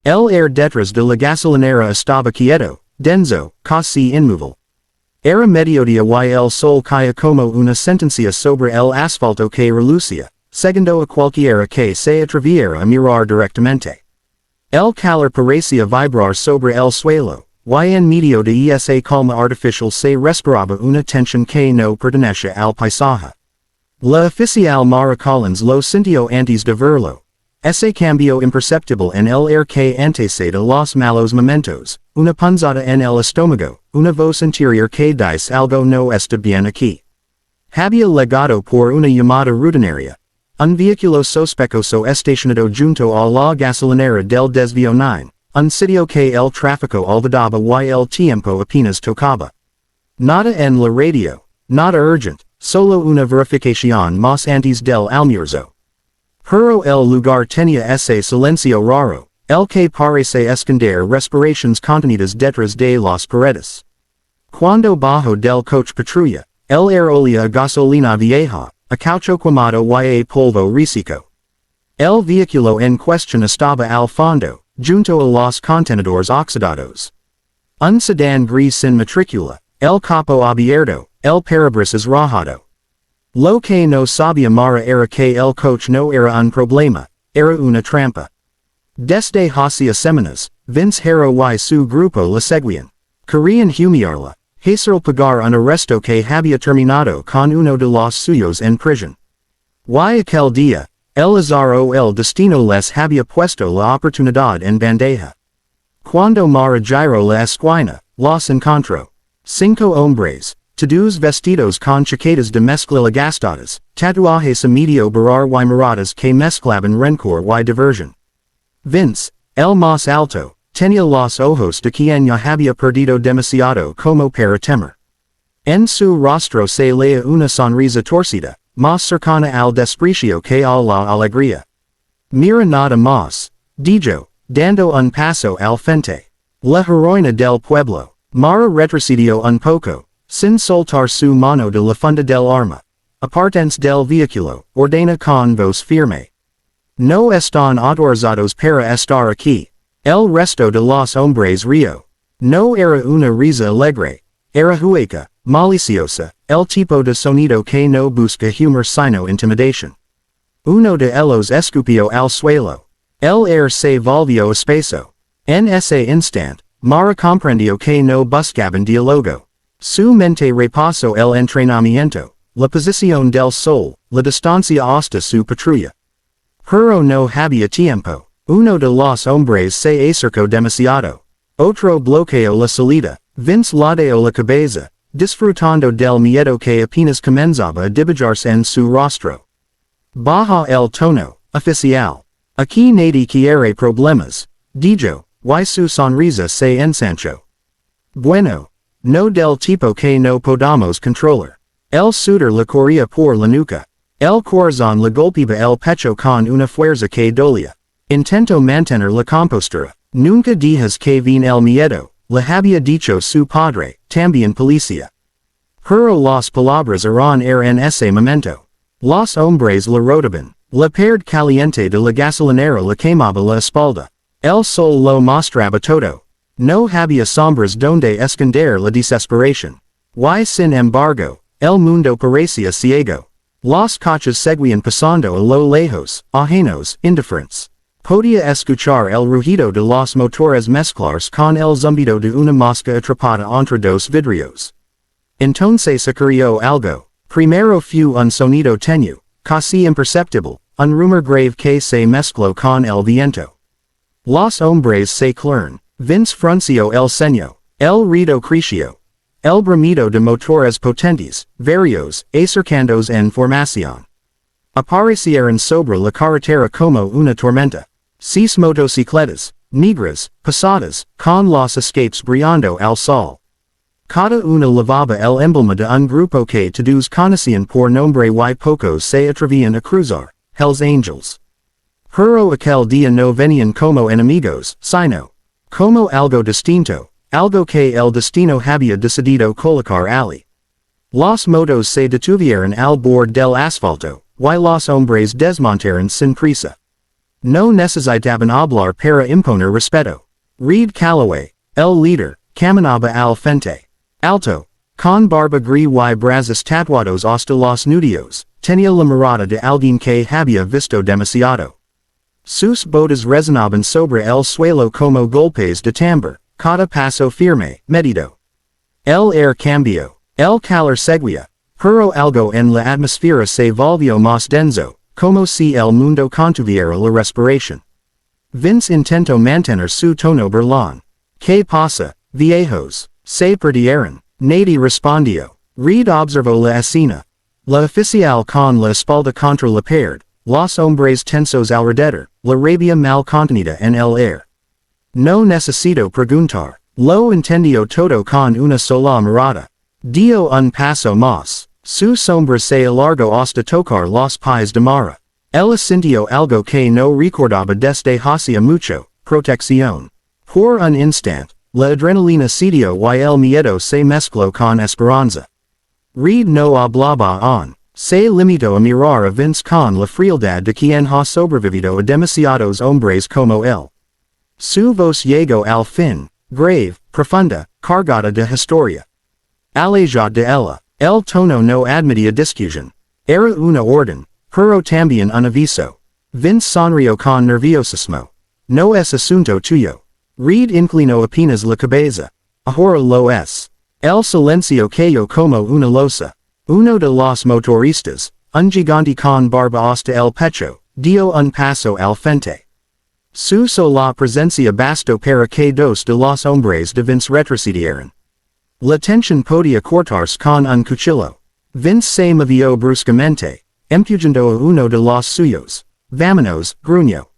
El air detrás de la gasolinera estaba quieto, denso, casi inmóvil. Era mediodía y el sol caía como una sentencia sobre el asfalto que relucía, segundo a cualquiera que se atreviera a mirar directamente. El calor parecía vibrar sobre el suelo, y en medio de esa calma artificial se respiraba una tensión que no pertenece al paisaje. La oficial Mara Collins lo sintió antes de verlo. Ese cambio imperceptible en el air que antecede los malos momentos, una punzada en el estómago, una voz interior que dice algo no está bien aquí. Había llegado por una llamada rutinaria. Un vehículo sospechoso estacionado junto a la gasolinera del desvío 9, un sitio que el tráfico olvidaba y el tiempo apenas tocaba. Nada en la radio, nada urgent, solo una verificación más antes del almuerzo. Pero el lugar tenía ese silencio raro, el que parece esconder respiraciones contenidas detrás de las paredes. Cuando bajo del coche patrulla, el air olía a gasolina vieja, a caucho quemado y a polvo reseco. El vehículo en cuestión estaba al fondo, junto a los contenedores oxidados. Un sedán gris sin matrícula, el capó abierto, el parabrisas rajado. Lo que no sabía Mara era que el coche no era un problema, era una trampa. Desde hacia semanas, Vince Hero y su grupo la seguían. Querían humillarla, hacer pagar un arresto que había terminado con uno de los suyos en prisión. Y aquel día, el azar o el destino les había puesto la oportunidad en bandeja. Cuando Mara giró la esquina, los encontró. 5 hombres. Todos vestidos con chaquetas de mezclilla gastadas, tatuajes a medio barrar y miradas que mezclaban rencor y diversión. Vince, el más alto, tenía los ojos de quien ya había perdido demasiado como para temer. En su rostro se leía una sonrisa torcida, más cercana al desprecio que a la alegría. Mira nada más, dijo, dando un paso al frente. La heroína del pueblo, Mara retrocedió un poco. Sin soltar su mano de la funda del arma. Apartens del vehículo, ordena con voz firme. No están autorizados para estar aquí. El resto de los hombres río. No era una risa alegre. Era hueca, maliciosa, el tipo de sonido que no busca humor sino intimidación. Uno de ellos escupió al suelo. El air se volvió espeso. En ese instante, Mara comprendió que no buscaban diálogo. Su mente repasó el entrenamiento, la posición del sol, la distancia hasta su patrulla. Pero no había tiempo. Uno de los hombres se acercó demasiado. Otro bloqueó la salida. Vince ladeó la cabeza, disfrutando del miedo que apenas comenzaba a dibujarse en su rostro. Baja el tono, oficial. Aquí nadie quiere problemas, dijo, y su sonrisa se ensanchó. Bueno. No del tipo que no podamos controlar. El sudor le corría por la nuca. El corazón le golpeaba el pecho con una fuerza que dolía. Intentó mantener la compostura. Nunca dijas que vine el miedo, le había dicho su padre, también policía. Pero las palabras eran en ese momento. Los hombres le rodaban. La pared caliente de la gasolinera le quemaba la espalda. El sol lo mostraba todo. No había sombras donde esconder la desesperación. Y sin embargo, el mundo parecía ciego. Los coches seguían pasando a lo lejos, ajenos, indiferentes. Podía escuchar el rugido de los motores mezclarse con el zumbido de una mosca atrapada entre dos vidrios. Entonces ocurrió algo. Primero fue un sonido tenue, casi imperceptible, un rumor grave que se mezcló con el viento. Los hombres se clearon. Vince frunció el ceño. El ruido creció. El bramido de motores potentes, varios, acercándose en formación. Aparecieron sobre la carretera como una tormenta. 6 motocicletas, negras, pesadas, con los escapes brillando al sol. Cada una llevaba el emblema de un grupo que todos conocían por nombre y pocos se atrevían a cruzar, Hells Angels. Pero aquel día no venían como enemigos, sino como algo distinto, algo que el destino había decidido colocar allí. Los motos se detuvieron al borde del asfalto, y los hombres desmontaron sin prisa. No necesitaban hablar para imponer respeto. Reed Calloway, el líder, caminaba al frente. Alto, con barba gris y brazos tatuados hasta los nudillos, tenía la mirada de alguien que había visto demasiado. Sus botas resonaban sobre el suelo como golpes de tambor, cada paso firme, medido. El air cambió, el calor seguía, pero algo en la atmósfera se volvió más denso, como si el mundo contuviera la respiración. Vince intentó mantener su tono burlón. ¿Qué pasa, viejos? Se perdieron. Nadie respondió. Reed observó la escena. La oficial con la espalda contra la pared, los hombres tensos alrededor, la rabia mal contenida en el air. No necesito preguntar. Lo entendió todo con una sola mirada. Dio un paso más. Su sombra se alargó hasta tocar los pies de Mara. Ella sintió algo que no recordaba desde hacía mucho, protección. Por un instante, la adrenalina cedió y el miedo se mezcló con esperanza. Reed no hablaba aún. Se limitó a mirar a Vince con la frialdad de quien ha sobrevivido a demasiados hombres como él. Su voz llegó al fin, grave, profunda, cargada de historia. Alejada de ella, el tono no admitía discusión. Era una orden, pero también un aviso. Vince sonrió con nerviosismo. No es asunto tuyo. Reed inclinó apenas la cabeza. Ahora lo es. El silencio cayó como una losa. Uno de los motoristas, un gigante con barba hasta el pecho, dio un paso al frente. Su sola presencia bastó para que dos de los hombres de Vince retrocedieran. La tensión podía cortarse con un cuchillo. Vince se movió bruscamente, empujando a uno de los suyos. Vámonos, gruñó.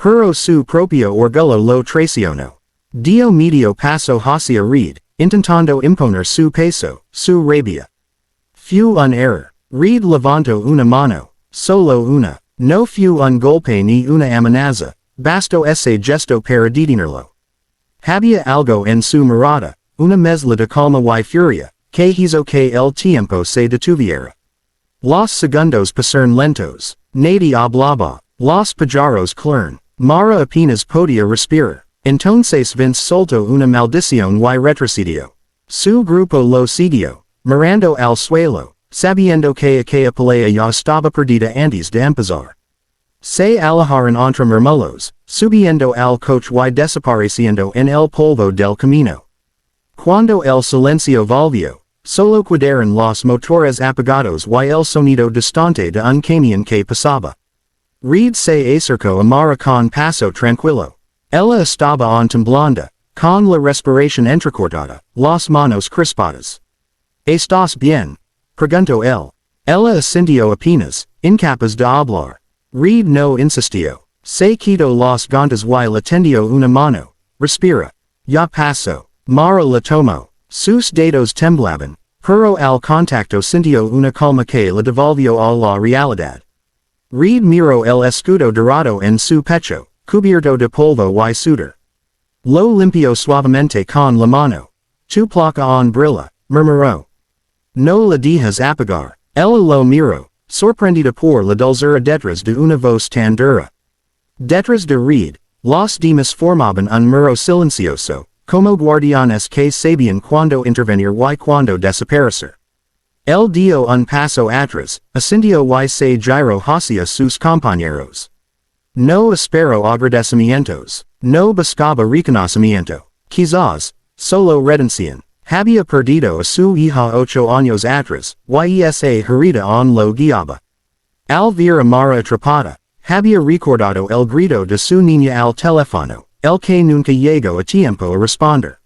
Pero su propio orgullo lo traicionó. Dio medio paso hacia Reed, intentando imponer su peso, su rabia. Fue un error. Reed levantó una mano, solo una. No fue un golpe ni una amenaza, bastó ese gesto para detenerlo. Había algo en su mirada, una mezcla de calma y furia, que hizo que el tiempo se detuviera. Los segundos pasaron lentos, nadie hablaba, los pajaros claron, Mara apenas podía respirar. Entonces Vince soltó una maldición y retrocedió. Su grupo lo siguió, mirando al suelo, sabiendo que aquella pelea ya estaba perdida antes de empezar. Se alejaron entre murmullos, subiendo al coche y desapareciendo en el polvo del camino. Cuando el silencio volvió, solo quedaron los motores apagados y el sonido distante de un camión que pasaba. Reed se acercó a Mara con paso tranquilo. Ella estaba temblando, con la respiración entrecortada, las manos crispadas. ¿Estás bien? Preguntó él. Ella asintió apenas, incapaz de hablar. Reed no insistió. Se quitó los guantes y le tendió una mano. Respira. Ya pasó. Mara la tomó. Sus dedos temblaban, pero al contacto sintió una calma que la devolvió a la realidad. Reed miró el escudo dorado en su pecho, cubierto de polvo y sudor. Lo limpió suavemente con la mano. Tu placa en brilla, murmuró. No la dejas apagar. Ella lo miró, sorprendida por la dulzura detrás de una voz tan dura. Detrás de Reed, los demás formaban un muro silencioso, como guardianes que sabían cuándo intervenir y cuándo desaparecer. Él dio un paso atrás, asintió y se giró hacia sus compañeros. No esperó agradecimientos, no buscaba reconocimiento, quizás, solo redención. Había perdido a su hija 8 años atrás, y esa herida aún lo guiaba. Al ver a Mara atrapada, había recordado el grito de su niña al teléfono, el que nunca llegó a tiempo a responder.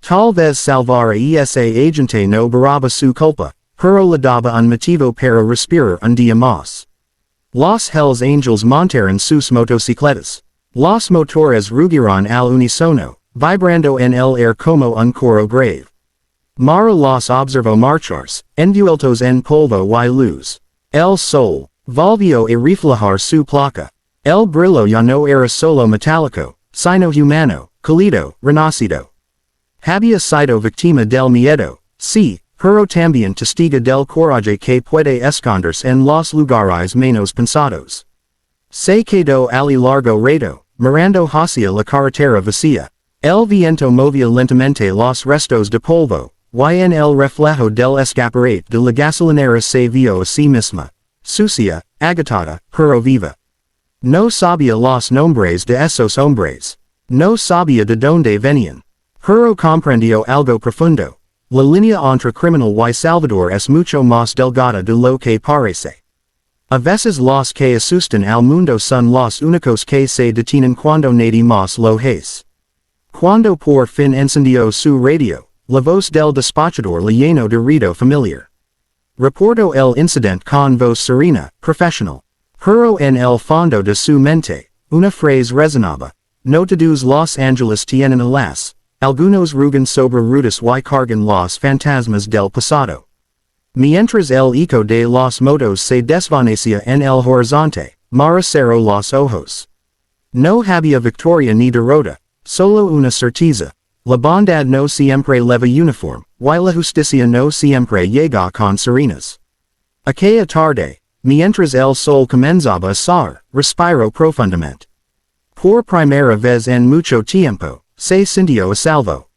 Tal vez salvar a esa agente no baraba su culpa, pero le daba un motivo para respirar un día más. Los Hells Angels montaron sus motocicletas. Los motores rugieron al unisono, vibrando en el air como un coro grave. Mara los observó marcharse, envueltos en polvo y luz. El sol volvió a reflejar su placa. El brillo ya no era solo metálico, sino humano, cálido, renacido. Había sido víctima del miedo, sí, pero también testigo del coraje que puede esconderse en los lugares menos pensados. Se quedó ali largo rato, mirando hacia la carretera vacía. El viento movía lentamente los restos de polvo, y en el reflejo del escaparate de la gasolinera se vio a sí misma, sucia, agitada, pero viva. No sabía los nombres de esos hombres. No sabía de dónde venían. Pero comprendió algo profundo. La línea entre criminal y salvador es mucho más delgada de lo que parece. A veces los que asustan al mundo son los únicos que se detienen cuando nadie más lo hace. Cuando por fin encendió su radio, la voz del despachador le llenó de ruido familiar. Reportó el incidente con voz serena, profesional. Pero en el fondo de su mente, una frase resonaba. No todos los ángeles tienen alas. Algunos rugen sobre rutas y cargan los fantasmas del pasado. Mientras el eco de los motos se desvanecía en el horizonte, Mara cerró los ojos. No había victoria ni derrota, solo una certeza. La bondad no siempre leva uniforme, y la justicia no siempre llega con serenas. Aquella tarde, mientras el sol comenzaba a salir, respiró profundamente. Por primera vez en mucho tiempo, se sintió a salvo.